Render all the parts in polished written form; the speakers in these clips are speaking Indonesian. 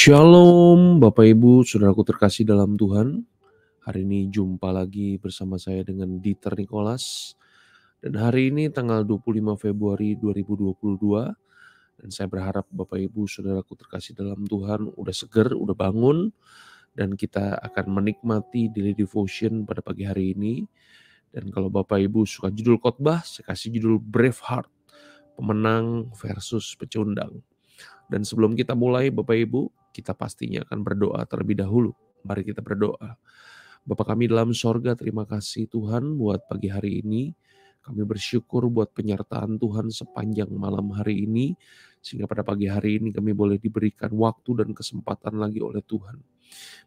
Shalom Bapak Ibu, Saudaraku terkasih dalam Tuhan. Hari ini jumpa lagi bersama saya dengan Dieter Nicholas. Dan hari ini tanggal 25 Februari 2022. Dan saya berharap Bapak Ibu, Saudaraku terkasih dalam Tuhan udah seger, udah bangun. Dan kita akan menikmati daily devotion pada pagi hari ini. Dan kalau Bapak Ibu suka judul khotbah, saya kasih judul Braveheart, pemenang versus pecundang. Dan sebelum kita mulai Bapak Ibu, kita pastinya akan berdoa terlebih dahulu. Mari kita berdoa. Bapa kami dalam sorga, terima kasih Tuhan buat pagi hari ini. Kami bersyukur buat penyertaan Tuhan sepanjang malam hari ini. Sehingga pada pagi hari ini kami boleh diberikan waktu dan kesempatan lagi oleh Tuhan.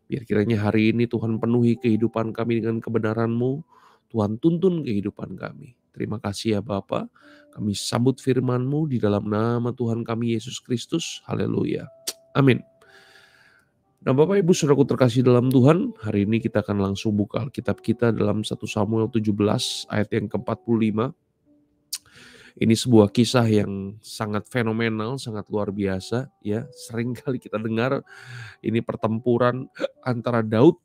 Biar kiranya hari ini Tuhan penuhi kehidupan kami dengan kebenaran-Mu. Tuhan tuntun kehidupan kami. Terima kasih ya Bapa. Kami sambut firman-Mu di dalam nama Tuhan kami Yesus Kristus. Haleluya. Amin. Nah Bapak Ibu Saudaraku terkasih dalam Tuhan, hari ini kita akan langsung buka Alkitab kita dalam 1 Samuel 17 ayat yang ke-45. Ini sebuah kisah yang sangat fenomenal, sangat luar biasa ya. Sering kali kita dengar ini pertempuran antara Daud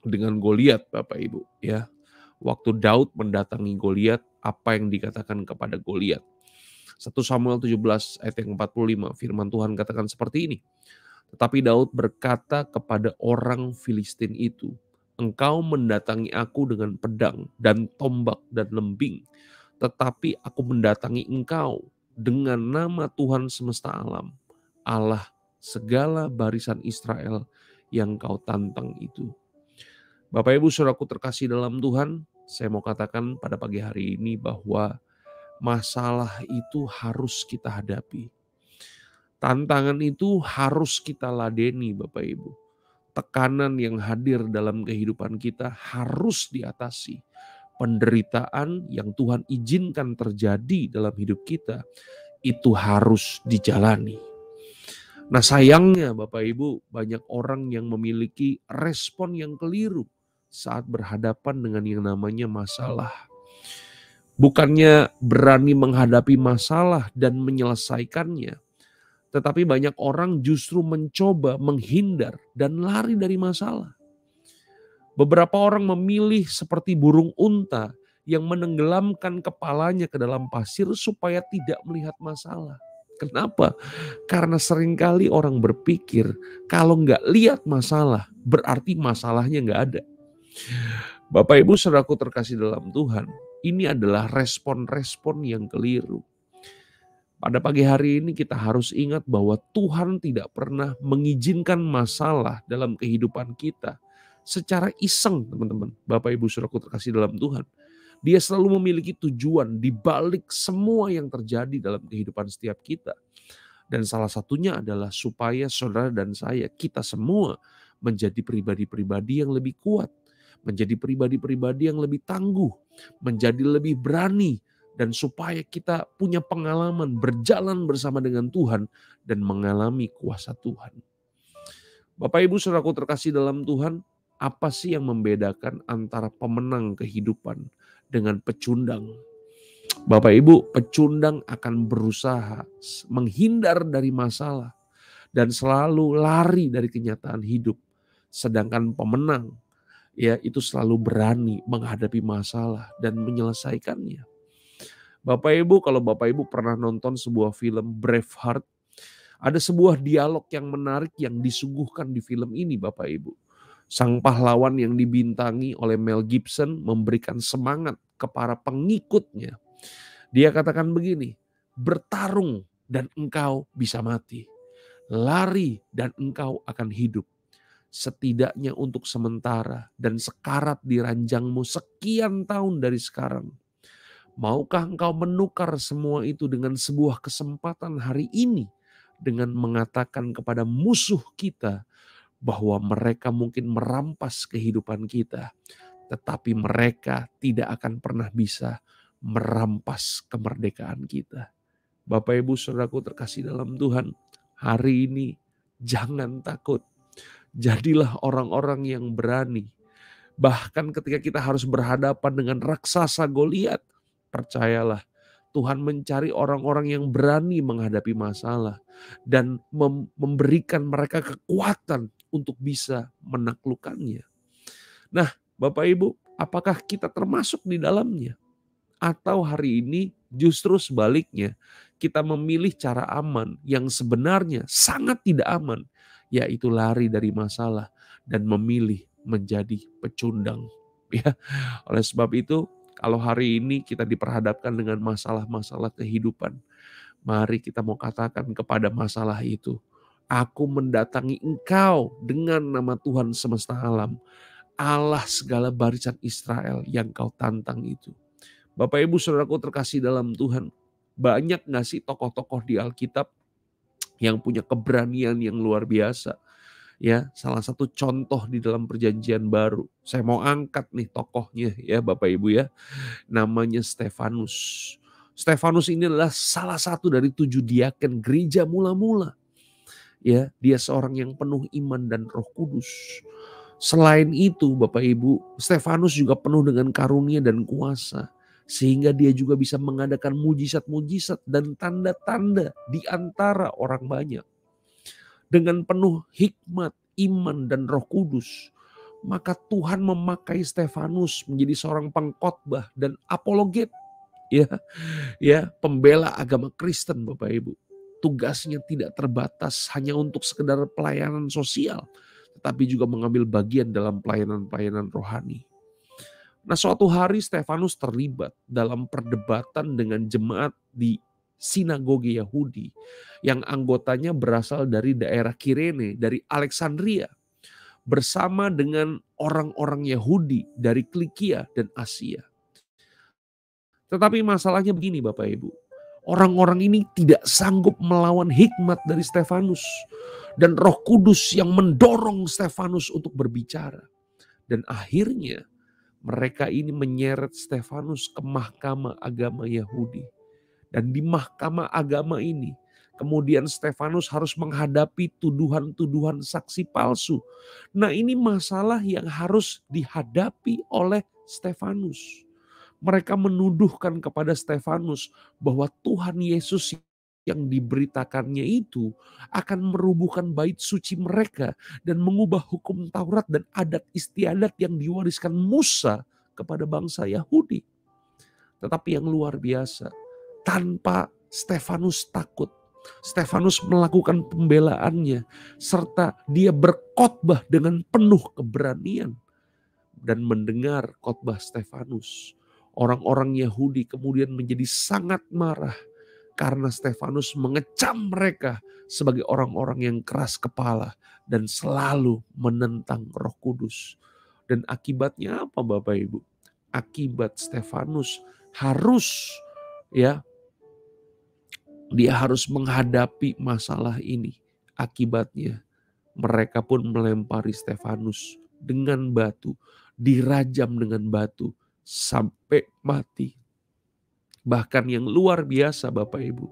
dengan Goliat Bapak Ibu ya. Waktu Daud mendatangi Goliat, apa yang dikatakan kepada Goliat? 1 Samuel 17 ayat yang 45, firman Tuhan katakan seperti ini. Tetapi Daud berkata kepada orang Filistin itu, engkau mendatangi aku dengan pedang dan tombak dan lembing, tetapi aku mendatangi engkau dengan nama Tuhan semesta alam, Allah segala barisan Israel yang kau tantang itu. Bapak Ibu Saudaraku terkasih dalam Tuhan, saya mau katakan pada pagi hari ini bahwa masalah itu harus kita hadapi. Tantangan itu harus kita ladeni Bapak Ibu. Tekanan yang hadir dalam kehidupan kita harus diatasi. Penderitaan yang Tuhan izinkan terjadi dalam hidup kita, itu harus dijalani. Nah sayangnya Bapak Ibu, banyak orang yang memiliki respon yang keliru saat berhadapan dengan yang namanya masalah. Bukannya berani menghadapi masalah dan menyelesaikannya, tetapi banyak orang justru mencoba menghindar dan lari dari masalah. Beberapa orang memilih seperti burung unta yang menenggelamkan kepalanya ke dalam pasir supaya tidak melihat masalah. Kenapa? Karena seringkali orang berpikir kalau nggak lihat masalah berarti masalahnya nggak ada. Bapak Ibu Saudaraku terkasih dalam Tuhan, ini adalah respon-respon yang keliru. Pada pagi hari ini kita harus ingat bahwa Tuhan tidak pernah mengizinkan masalah dalam kehidupan kita secara iseng teman-teman. Bapak Ibu Saudaraku terkasih dalam Tuhan. Dia selalu memiliki tujuan di balik semua yang terjadi dalam kehidupan setiap kita. Dan salah satunya adalah supaya saudara dan saya, kita semua menjadi pribadi-pribadi yang lebih kuat. Menjadi pribadi-pribadi yang lebih tangguh. Menjadi lebih berani. Dan supaya kita punya pengalaman berjalan bersama dengan Tuhan dan mengalami kuasa Tuhan. Bapak Ibu Saudaraku terkasih dalam Tuhan, apa sih yang membedakan antara pemenang kehidupan dengan pecundang? Bapak Ibu, pecundang akan berusaha menghindar dari masalah dan selalu lari dari kenyataan hidup. Sedangkan pemenang ya itu selalu berani menghadapi masalah dan menyelesaikannya. Bapak Ibu, kalau Bapak Ibu pernah nonton sebuah film Braveheart, ada sebuah dialog yang menarik yang disuguhkan di film ini Bapak Ibu. Sang pahlawan yang dibintangi oleh Mel Gibson memberikan semangat ke para pengikutnya. Dia katakan begini, bertarung dan engkau bisa mati. Lari dan engkau akan hidup. Setidaknya untuk sementara dan sekarat di ranjangmu sekian tahun dari sekarang. Maukah engkau menukar semua itu dengan sebuah kesempatan hari ini dengan mengatakan kepada musuh kita bahwa mereka mungkin merampas kehidupan kita, tetapi mereka tidak akan pernah bisa merampas kemerdekaan kita. Bapak Ibu Saudaraku terkasih dalam Tuhan, hari ini jangan takut. Jadilah orang-orang yang berani. Bahkan ketika kita harus berhadapan dengan raksasa Goliat, percayalah Tuhan mencari orang-orang yang berani menghadapi masalah dan memberikan mereka kekuatan untuk bisa menaklukkannya. Nah, Bapak Ibu, apakah kita termasuk di dalamnya? Atau hari ini justru sebaliknya, kita memilih cara aman yang sebenarnya sangat tidak aman, yaitu lari dari masalah dan memilih menjadi pecundang. Ya, oleh sebab itu, kalau hari ini kita diperhadapkan dengan masalah-masalah kehidupan, mari kita mau katakan kepada masalah itu, aku mendatangi engkau dengan nama Tuhan semesta alam, Allah segala barisan Israel yang kau tantang itu. Bapak Ibu Saudaraku terkasih dalam Tuhan, banyak gak sih tokoh-tokoh di Alkitab yang punya keberanian yang luar biasa? Ya, salah satu contoh di dalam perjanjian baru. Saya mau angkat nih tokohnya ya Bapak Ibu ya. Namanya Stefanus. Stefanus ini adalah salah satu dari 7 diaken gereja mula-mula. Ya, dia seorang yang penuh iman dan Roh Kudus. Selain itu Bapak Ibu, Stefanus juga penuh dengan karunia dan kuasa. Sehingga dia juga bisa mengadakan mujizat-mujizat dan tanda-tanda di antara orang banyak. Dengan penuh hikmat, iman, dan Roh Kudus, maka Tuhan memakai Stefanus menjadi seorang pengkhotbah dan apologet, ya, pembela agama Kristen, Bapak Ibu. Tugasnya tidak terbatas hanya untuk sekedar pelayanan sosial, tetapi juga mengambil bagian dalam pelayanan-pelayanan rohani. Nah, suatu hari Stefanus terlibat dalam perdebatan dengan jemaat di sinagoge Yahudi yang anggotanya berasal dari daerah Kirene, dari Alexandria, bersama dengan orang-orang Yahudi dari Kilikia dan Asia. Tetapi masalahnya begini Bapak Ibu, orang-orang ini tidak sanggup melawan hikmat dari Stefanus dan Roh Kudus yang mendorong Stefanus untuk berbicara. Dan akhirnya mereka ini menyeret Stefanus ke mahkamah agama Yahudi. Dan di mahkamah agama ini, kemudian Stefanus harus menghadapi tuduhan-tuduhan saksi palsu. Nah, ini masalah yang harus dihadapi oleh Stefanus. Mereka menuduhkan kepada Stefanus bahwa Tuhan Yesus yang diberitakannya itu akan merubuhkan bait suci mereka dan mengubah hukum Taurat dan adat istiadat yang diwariskan Musa kepada bangsa Yahudi. Tetapi yang luar biasa, tanpa Stefanus takut, Stefanus melakukan pembelaannya serta dia berkhotbah dengan penuh keberanian. Dan mendengar khotbah Stefanus, orang-orang Yahudi kemudian menjadi sangat marah karena Stefanus mengecam mereka sebagai orang-orang yang keras kepala dan selalu menentang Roh Kudus. Dan akibatnya apa Bapak Ibu? Akibat Stefanus harus dia harus menghadapi masalah ini. Akibatnya mereka pun melempari Stefanus dengan batu, dirajam dengan batu sampai mati. Bahkan yang luar biasa Bapak Ibu,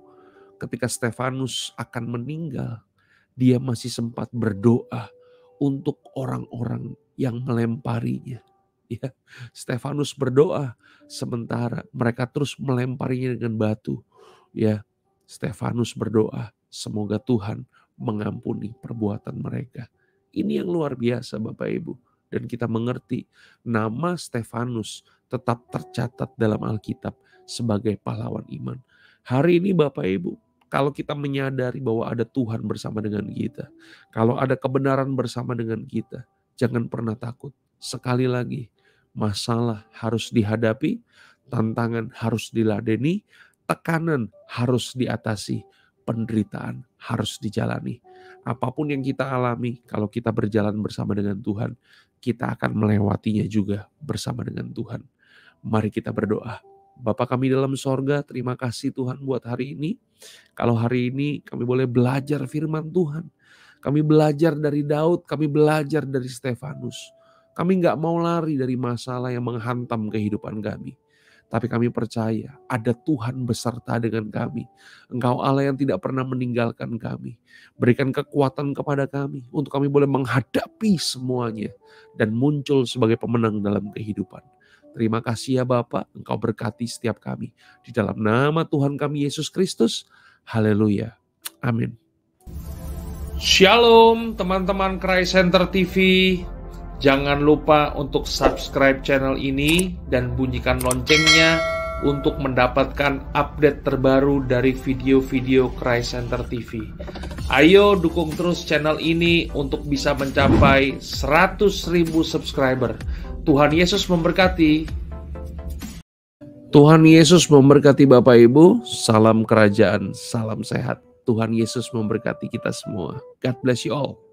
ketika Stefanus akan meninggal, dia masih sempat berdoa untuk orang-orang yang melemparinya. Ya, Stefanus berdoa sementara mereka terus melemparinya dengan batu. Ya, Stefanus berdoa semoga Tuhan mengampuni perbuatan mereka. Ini yang luar biasa Bapak Ibu. Dan kita mengerti nama Stefanus tetap tercatat dalam Alkitab sebagai pahlawan iman. Hari ini Bapak Ibu, kalau kita menyadari bahwa ada Tuhan bersama dengan kita, kalau ada kebenaran bersama dengan kita, jangan pernah takut. Sekali lagi, masalah harus dihadapi, tantangan harus diladeni, tekanan harus diatasi, penderitaan harus dijalani. Apapun yang kita alami, kalau kita berjalan bersama dengan Tuhan, kita akan melewatinya juga bersama dengan Tuhan. Mari kita berdoa. Bapa kami dalam sorga, terima kasih Tuhan buat hari ini. Kalau hari ini kami boleh belajar firman Tuhan. Kami belajar dari Daud, kami belajar dari Stefanus. Kami gak mau lari dari masalah yang menghantam kehidupan kami. Tapi kami percaya ada Tuhan beserta dengan kami. Engkau Allah yang tidak pernah meninggalkan kami. Berikan kekuatan kepada kami untuk kami boleh menghadapi semuanya dan muncul sebagai pemenang dalam kehidupan. Terima kasih ya Bapa, Engkau berkati setiap kami. Di dalam nama Tuhan kami Yesus Kristus. Haleluya. Amin. Shalom teman-teman Christ Center TV. Jangan lupa untuk subscribe channel ini dan bunyikan loncengnya untuk mendapatkan update terbaru dari video-video Christ Center TV. Ayo dukung terus channel ini untuk bisa mencapai 100.000 subscriber. Tuhan Yesus memberkati. Tuhan Yesus memberkati Bapak Ibu. Salam kerajaan, salam sehat. Tuhan Yesus memberkati kita semua. God bless you all.